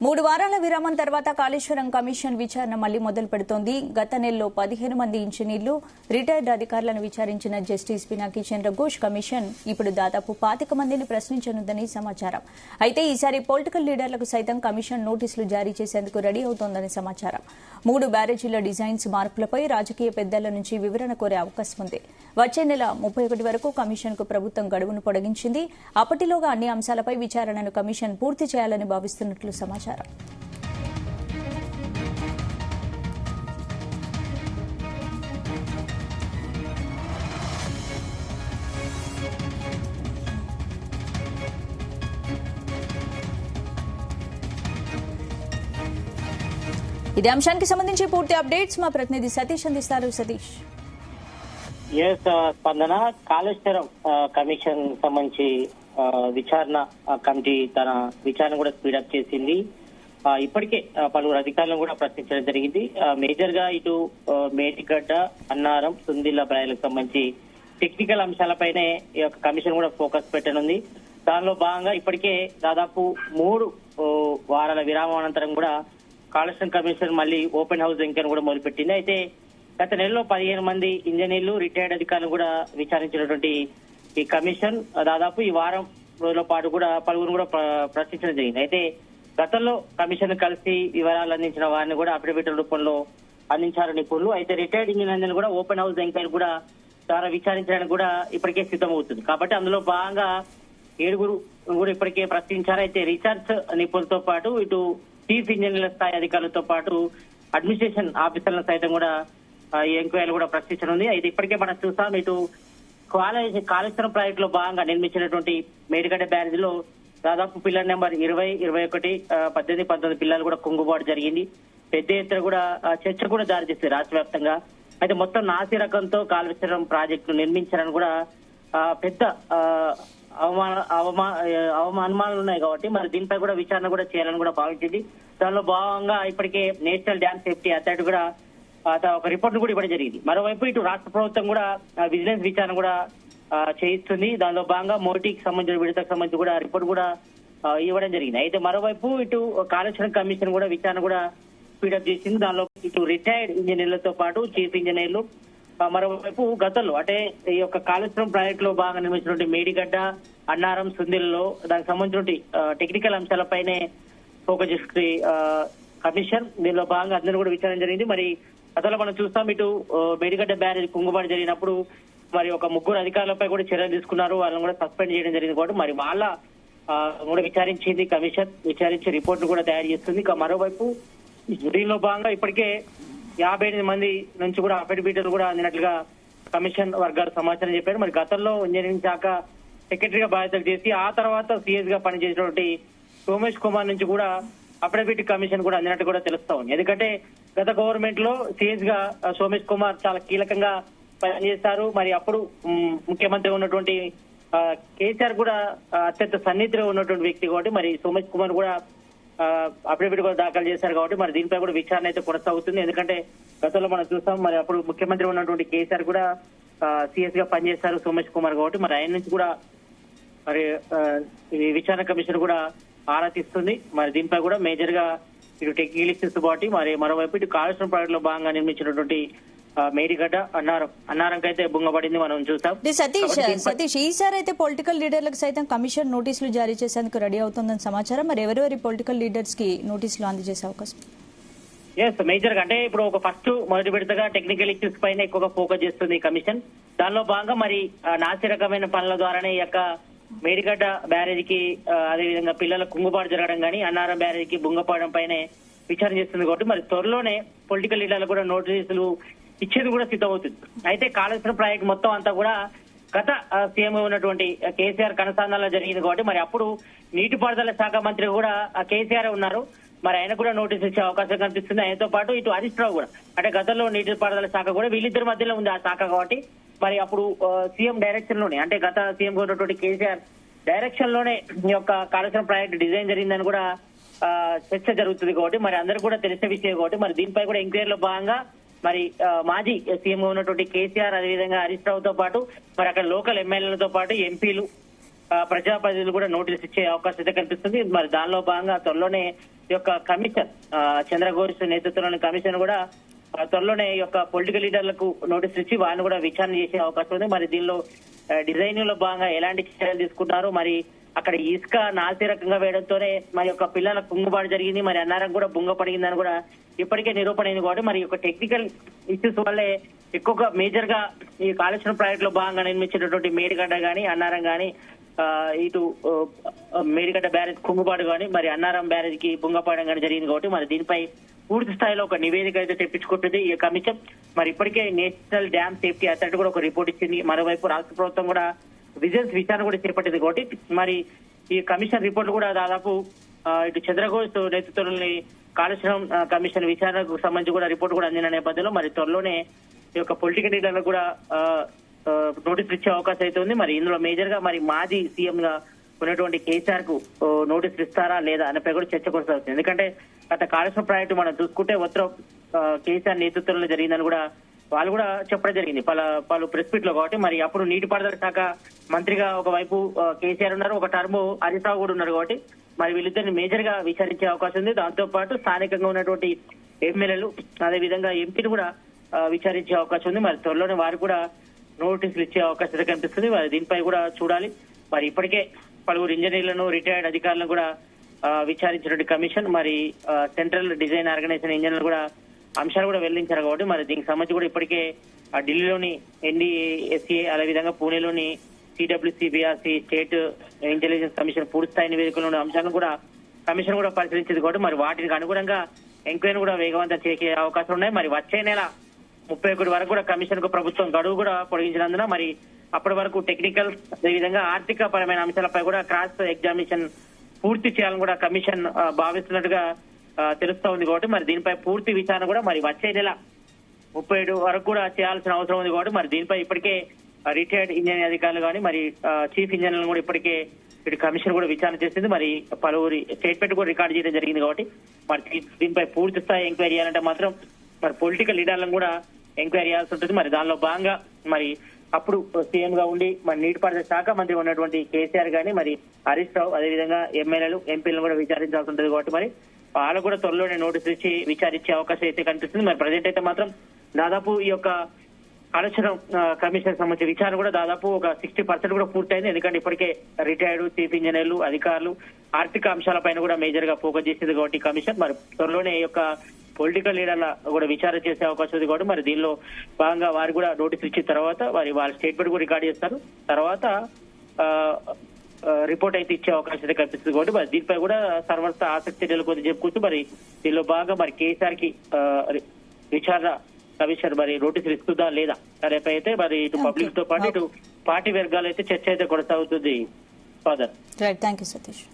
3 వారాల విరామం తర్వాత కాళేశ్వరం కమిషన్ విచారణ మళ్లీ మొదలు పెడుతోంది. గత నెలలో 15 మంది ఇంజనీర్లు, రిటైర్డ్ అధికారులను విచారించిన జస్టిస్ పినాకి చంద్ర ఘోష్ కమిషన్ ఇప్పుడు దాదాపు 25 మందిని ప్రశ్నించనుందని సమాచారం. అయితే ఈసారి పొలిటికల్ లీడర్లకు సైతం కమిషన్ నోటీసులు జారీ చేసేందుకు రెడీ అవుతోందని సమాచారం. 3 బ్యారేజీల డిజైన్స్ మార్పులపై రాజకీయ పెద్దల నుంచి వివరణ కోరే అవకాశం ఉంది. వచ్చే నెల 31 వరకు కమిషన్కు ప్రభుత్వం గడువును పొడిగించింది. అప్పటిలోగా అన్ని అంశాలపై విచారణను కమిషన్ పూర్తి చేయాలని భావిస్తున్నట్లు సమాచారం. ఇదే అంశానికి సంబంధించి పూర్తి అప్డేట్స్ మా ప్రతినిధి సతీష్ అందిస్తారు. సతీష్. స్పందన, కాళేశ్వరం కమిషన్ సంబంధించి విచారణ కమిటీ తన విచారణ కూడా స్పీడప్ చేసింది. ఇప్పటికే పలువురు అధికారులను కూడా ప్రశ్నించడం జరిగింది. మేజర్ గా ఇటు మేడిగడ్డ, అన్నారం, సుందిల్ల ప్రాజెక్టులకు సంబంధించి టెక్నికల్ అంశాలపైనే ఈ యొక్క కమిషన్ కూడా ఫోకస్ పెట్టనుంది. దానిలో భాగంగా ఇప్పటికే దాదాపు 3 వారాల విరామం అనంతరం కూడా కాళేశ్వరం కమిషన్ మళ్ళీ ఓపెన్ హౌస్ ఎంక్వైరీ కూడా మొదలుపెట్టింది. అయితే గత నెలలో 15 మంది ఇంజనీర్లు, రిటైర్డ్ అధికారులు కూడా విచారించినటువంటి ఈ కమిషన్ దాదాపు ఈ వారం రోజుల పాటు కూడా పలువురు కూడా ప్రశ్నించడం జరిగింది. అయితే గతంలో కమిషన్ కలిసి వివరాలు అందించిన వారిని కూడా అఫిడవిట్ రూపంలో అందించారు నిపుణులు. అయితే రిటైర్డ్ ఇంజనీర్లు కూడా ఓపెన్ హౌస్ ఎంక్వైరీ కూడా ద్వారా విచారించడానికి కూడా ఇప్పటికే సిద్ధమవుతుంది. కాబట్టి అందులో భాగంగా 7 కూడా ఇప్పటికే ప్రశ్నించారు. అయితే రీసెర్చ్ నిపుణులతో పాటు ఇటు చీఫ్ ఇంజనీర్ల స్థాయి అధికారులతో పాటు అడ్మినిస్ట్రేషన్ ఆఫీసర్లను సైతం కూడా ఈ ఎంక్వైరీలు కూడా ప్రశ్నించనుంది. అయితే ఇప్పటికే మనం చూస్తాం, ఇటు కాళేశ్వరం ప్రాజెక్టు లో భాగంగా నిర్మించినటువంటి మేడిగడ్డ బ్యారేజీలో దాదాపు పిల్లర్ నెంబర్ 20, 21, 18, 19 పిల్లలు కూడా కుంగుబాటు జరిగింది. పెద్ద ఎత్తున కూడా చర్చ కూడా దారితీస్తుంది రాష్ట్ర వ్యాప్తంగా. అయితే మొత్తం నాసి రకంతో కాళేశ్వరం ప్రాజెక్టు నిర్మించారని కూడా పెద్ద అనుమానాలు ఉన్నాయి. కాబట్టి మరి దీనిపై కూడా విచారణ కూడా చేయాలని కూడా భావించింది. దానిలో భాగంగా ఇప్పటికే నేషనల్ డ్యామ్ సేఫ్టీ అథారిటీ కూడా ఒక రిపోర్ట్ కూడా ఇవ్వడం జరిగింది. మరోవైపు ఇటు రాష్ట్ర ప్రభుత్వం కూడా విజిలెన్స్ విచారణ కూడా చేయిస్తుంది. దానిలో భాగంగా మోటీకి సంబంధించిన విడతకు సంబంధించి కూడా రిపోర్ట్ కూడా ఇవ్వడం జరిగింది. అయితే మరోవైపు ఇటు కాళేశ్వరం కమిషన్ కూడా విచారణ కూడా స్పీడప్ చేసింది. దానిలో ఇటు రిటైర్డ్ ఇంజనీర్లతో పాటు చీఫ్ ఇంజనీర్లు, మరోవైపు గతంలో అంటే ఈ యొక్క కాళేశ్వరం ప్రాజెక్టు లో భాగంగా నిర్మించినటువంటి మేడిగడ్డ, అన్నారం, సుందిల్లో దానికి సంబంధించినటువంటి టెక్నికల్ అంశాలపైనే ఫోకస్ చేసే కమిషన్ దీనిలో భాగంగా అందరూ కూడా విచారణ జరిగింది. మరి గతంలో మనం చూస్తాం, ఇటు మేడిగడ్డ బ్యారేజ్ కుంగుబాటు జరిగినప్పుడు మరి ఒక 3 అధికారులపై కూడా చర్యలు తీసుకున్నారు. వాళ్ళని కూడా సస్పెండ్ చేయడం జరిగింది. కాబట్టి మరి వాళ్ళ కూడా విచారించింది కమిషన్. విచారించి రిపోర్ట్ కూడా తయారు చేస్తుంది. ఇక మరోవైపు దీనిలో భాగంగా ఇప్పటికే 58 మంది నుంచి కూడా అఫిడవిట్లు కూడా అందినట్లుగా కమిషన్ వర్గాలు సమాచారం చెప్పారు. మరి గతంలో ఇంజనీరింగ్ శాఖ సెక్రటరీగా బాధ్యతలు చేసి ఆ తర్వాత సిఎస్ గా పనిచేసినటువంటి సోమేష్ కుమార్ నుంచి కూడా అఫిడవిట్ కమిషన్ కూడా అందినట్టు కూడా తెలుస్తా ఉంది. ఎందుకంటే గత గవర్నమెంట్ లో సిఎస్ గా సోమేష్ కుమార్ చాలా కీలకంగా పనిచేస్తారు. మరి అప్పుడు ముఖ్యమంత్రి ఉన్నటువంటి కేసీఆర్ కూడా అత్యంత సన్నిహితుగా ఉన్నటువంటి వ్యక్తి కాబట్టి మరి సోమేష్ కుమార్ కూడా అఫిడవిట్ కూడా దాఖలు చేశారు. కాబట్టి మరి దీనిపై కూడా విచారణ అయితే కొనసాగుతుంది. ఎందుకంటే గతంలో మనం చూస్తాం, మరి అప్పుడు ముఖ్యమంత్రి ఉన్నటువంటి కేసీఆర్ కూడా సిఎస్ గా పనిచేస్తారు సోమేష్ కుమార్. కాబట్టి మరి ఆయన నుంచి కూడా మరి విచారణ కమిషన్ కూడా ఆరా తీస్తుంది. మరి దీనిపై కూడా మేజర్ గా ఇటు టెక్నికల్ బాటి మరి మరోవైపు ఇటు కాళేశ్వరం ప్రాజెక్టు లో భాగంగా నిర్మించినటువంటి మేడిగడ్డ, అన్నారం అయితే బుంగబడింది మనం చూసాం. సతీష్, ఈసారి అయితే పొలిటికల్ లీడర్లకు సైతం కమిషన్ నోటీసులు జారీ చేసేందుకు రెడీ అవుతుందని సమాచారం. మరి ఎవరెవరి పొలిటికల్ లీడర్స్ కి నోటీసులు అందజేసే అవకాశం? మేజర్ గా అంటే ఇప్పుడు ఒక మొదటి విడతగా టెక్నికల్ ఇష్యూస్ పైన ఎక్కువగా ఫోకస్ చేస్తుంది కమిషన్. దానిలో భాగంగా మరి నాసి రకమైన పనుల ద్వారానే ఈ యొక్క మేడిగడ్డ బ్యారేజీకి అదేవిధంగా పిల్లల కుంగుబాటు జరగడం కానీ అన్నారం బ్యారేజీకి బుంగపడడం పైనే విచారణ చేస్తుంది. కాబట్టి మరి త్వరలోనే పొలిటికల్ లీడర్లకు కూడా నోటీసులు ఇచ్చేది కూడా సిద్ధమవుతుంది. అయితే కాళేశ్వరం ప్రాజెక్టు మొత్తం అంతా కూడా గత సీఎం ఉన్నటువంటి కేసీఆర్ కనసాంధాలలో జరిగింది. కాబట్టి మరి అప్పుడు నీటిపారుదల శాఖ మంత్రి కూడా కేసీఆర్ ఉన్నారు. మరి ఆయన కూడా నోటీస్ ఇచ్చే అవకాశం కనిపిస్తుంది. ఆయనతో పాటు ఇటు హరీష్ రావు కూడా, అంటే గతంలో నీటిపారుదల శాఖ కూడా వీళ్ళిద్దరి మధ్యలో ఉంది ఆ శాఖ. కాబట్టి మరి అప్పుడు సీఎం డైరెక్షన్ లోనే, అంటే గత సీఎం ఉన్నటువంటి కేసీఆర్ డైరెక్షన్ లోనే ఈ యొక్క కాళేశ్వరం ప్రాజెక్టు డిజైన్ జరిగిందని కూడా చర్చ జరుగుతుంది. కాబట్టి మరి అందరూ కూడా తెలిసే విషయం. కాబట్టి మరి దీనిపై కూడా ఎంక్వైరీలో భాగంగా మరి మాజీ సీఎం ఉన్నటువంటి కేసీఆర్ అదేవిధంగా హరీష్ రావుతో పాటు మరి అక్కడ లోకల్ ఎమ్మెల్యేలతో పాటు ఎంపీలు ప్రజాప్రతినిధులు కూడా నోటీస్ ఇచ్చే అవకాశం అయితే కనిపిస్తుంది. మరి దానిలో భాగంగా త్వరలోనే ఈ యొక్క కమిషన్ చంద్రఘోష్ నేతృత్వంలోని కమిషన్ కూడా త్వరలోనే ఈ యొక్క పొలిటికల్ లీడర్లకు నోటీసులు ఇచ్చి వారిని కూడా విచారణ చేసే అవకాశం ఉంది. మరి దీనిలో డిజైనింగ్ లో భాగంగా ఎలాంటి చర్యలు తీసుకుంటారు, మరి అక్కడ ఇసుక నాసి రకంగా వేయడంతోనే మరి యొక్క పిల్లల కుంగుబాటు జరిగింది, మరి అన్నారం కూడా బుంగపడిగిందని కూడా ఇప్పటికే నిరూపణ అయింది. కాబట్టి మరి యొక్క టెక్నికల్ ఇష్యూస్ వల్లే ఎక్కువగా మేజర్ గా ఈ కాళేశ్వరం ప్రాజెక్ట్ లో భాగంగా నిర్మించినటువంటి మేడిగడ్డ గాని అన్నారం గాని ఇటు మేడిగడ్డ బ్యారేజ్ కుంగుబాటు గాని మరి అన్నారం బ్యారేజ్ కి బుంగపడడం కానీ జరిగింది. కాబట్టి మరి దీనిపై పూర్తి స్థాయిలో ఒక నివేదిక అయితే తెప్పించుకుంటుంది ఈ కమిషన్. మరి ఇప్పటికే నేషనల్ డ్యామ్ సేఫ్టీ అథారిటీ కూడా ఒక రిపోర్ట్ ఇచ్చింది. మరోవైపు రాష్ట్ర ప్రభుత్వం కూడా విజిలెన్స్ విచారణ కూడా చేపట్టింది. కాబట్టి మరి ఈ కమిషన్ రిపోర్ట్ కూడా దాదాపు ఇటు చంద్రఘోష్ నేతృత్వంలోని కాళేశ్వరం కమిషన్ విచారణకు సంబంధించి కూడా రిపోర్ట్ కూడా అందిన నేపథ్యంలో మరి త్వరలోనే ఈ యొక్క పొలిటికల్ లీడర్లకు కూడా నోటీసులు ఇచ్చే అవకాశం అయితే ఉంది. మరి ఇందులో మేజర్ గా మరి మాజీ సీఎం గా ఉన్నటువంటి కేసీఆర్ కు నోటీసులు ఇస్తారా లేదా అన్నపై కూడా చర్చ కొనసాగుతుంది. ఎందుకంటే గత కాళేశ్వరం ప్రాజెక్టు మనం చూసుకుంటే మొత్తం కేసీఆర్ నేతృత్వంలో జరిగిందని కూడా వాళ్ళు కూడా చెప్పడం జరిగింది పలు ప్రెస్ మీట్ లో. కాబట్టి మరి అప్పుడు నీటిపారుదల శాఖ మంత్రిగా ఒకవైపు కేసీఆర్ ఉన్నారు, ఒక టర్మ్ హరీష్ రావు కూడా ఉన్నారు. కాబట్టి మరి వీళ్ళిద్దరిని మేజర్ గా విచారించే అవకాశం ఉంది. దాంతో పాటు స్థానికంగా ఉన్నటువంటి ఎమ్మెల్యేలు అదేవిధంగా ఎంపీని కూడా విచారించే అవకాశం ఉంది. మరి త్వరలోనే వారు కూడా నోటీసులు ఇచ్చే అవకాశం కనిపిస్తుంది. మరి దీనిపై కూడా చూడాలి. మరి ఇప్పటికే పలువురు ఇంజనీర్లను రిటైర్డ్ అధికారులను కూడా విచారించినటువంటి కమిషన్ మరి సెంట్రల్ డిజైన్ ఆర్గనైజేషన్ ఇంజనీర్లు కూడా అంశాలు కూడా వెల్లడించారు. కాబట్టి మరి దీనికి సంబంధించి కూడా ఇప్పటికే ఢిల్లీలోని ఎన్డీఎస్ఏ అదేవిధంగా పూణేలోని సిడబ్ల్యూసీబీఆర్సీ స్టేట్ ఇంటెలిజెన్స్ కమిషన్ పూర్తి స్థాయి నివేదికలోని అంశాలను కూడా కమిషన్ కూడా పరిశీలించింది. కాబట్టి మరి వాటికి అనుగుణంగా ఎంక్వైరీ కూడా వేగవంతం చేసే అవకాశం ఉన్నాయి. మరి వచ్చే నెల 31 వరకు కూడా కమిషన్ కు ప్రభుత్వం గడువు కూడా పొడిగించినందున మరి అప్పటి వరకు టెక్నికల్ అదేవిధంగా ఆర్థిక పరమైన అంశాలపై కూడా క్రాస్ ఎగ్జామినేషన్ పూర్తి చేయాలని కూడా కమిషన్ భావిస్తున్నట్టుగా తెలుస్తా ఉంది. కాబట్టి మరి దీనిపై పూర్తి విచారణ కూడా మరి వచ్చే నెల 37 వరకు కూడా చేయాల్సిన అవసరం ఉంది. కాబట్టి మరి దీనిపై ఇప్పటికే రిటైర్డ్ ఇంజనీర్ అధికారులు కానీ మరి చీఫ్ ఇంజనీర్లు కూడా ఇప్పటికే ఇటు కమిషన్ కూడా విచారణ చేసింది. మరి పలువురి స్టేట్మెంట్ కూడా రికార్డు చేయడం జరిగింది. కాబట్టి మరి దీనిపై పూర్తి స్థాయి ఎంక్వైరీ చేయాలంటే మాత్రం మరి పొలిటికల్ లీడర్లను కూడా ఎంక్వైరీ చేయాల్సి ఉంటుంది. మరి దానిలో భాగంగా మరి అప్పుడు సీఎం గా ఉండి మరి నీటిపారుదల శాఖ మంత్రి ఉన్నటువంటి కేసీఆర్ గాని మరి హరీష్ రావు అదేవిధంగా ఎమ్మెల్యేలు ఎంపీలను కూడా విచారించాల్సి ఉంటుంది. కాబట్టి మరి వాళ్ళు కూడా త్వరలోనే నోటీసులు ఇచ్చి విచారించే అవకాశం అయితే కనిపిస్తుంది. మరి ప్రజెంట్ అయితే మాత్రం దాదాపు ఈ యొక్క కాళేశ్వరం కమిషన్ సంబంధించిన విచారణ కూడా దాదాపు ఒక 60% కూడా పూర్తయింది. ఎందుకంటే ఇప్పటికే రిటైర్డ్ చీఫ్ ఇంజనీర్లు అధికారులు ఆర్థిక అంశాలపైన కూడా మేజర్ గా ఫోకస్ చేసింది. కాబట్టి కమిషన్ మరి త్వరలోనే ఈ యొక్క పొలిటికల్ లీడర్ల కూడా విచారణ చేసే అవకాశం ఉంది. కాబట్టి మరి దీనిలో భాగంగా వారు కూడా నోటీసులు ఇచ్చిన తర్వాత మరి వాళ్ళ స్టేట్మెంట్ కూడా రికార్డ్ చేస్తారు. తర్వాత రిపోర్ట్ అయితే ఇచ్చే అవకాశం అయితే కనిపిస్తుంది. కాబట్టి మరి దీనిపై కూడా సర్వస్వ ఆసక్తి చర్యలు కొద్ది చెప్పుకుంటూ మరి దీనిలో భాగంగా మరి కేసీఆర్ కి విచారణ కమిషన్ మరి నోటీసులు ఇస్తుందా లేదా అనేపై అయితే మరి ఇటు పబ్లిక్ తో పాటు ఇటు పార్టీ వర్గాలు అయితే చర్చ అయితే కొనసాగుతుంది. Father thank you Satish.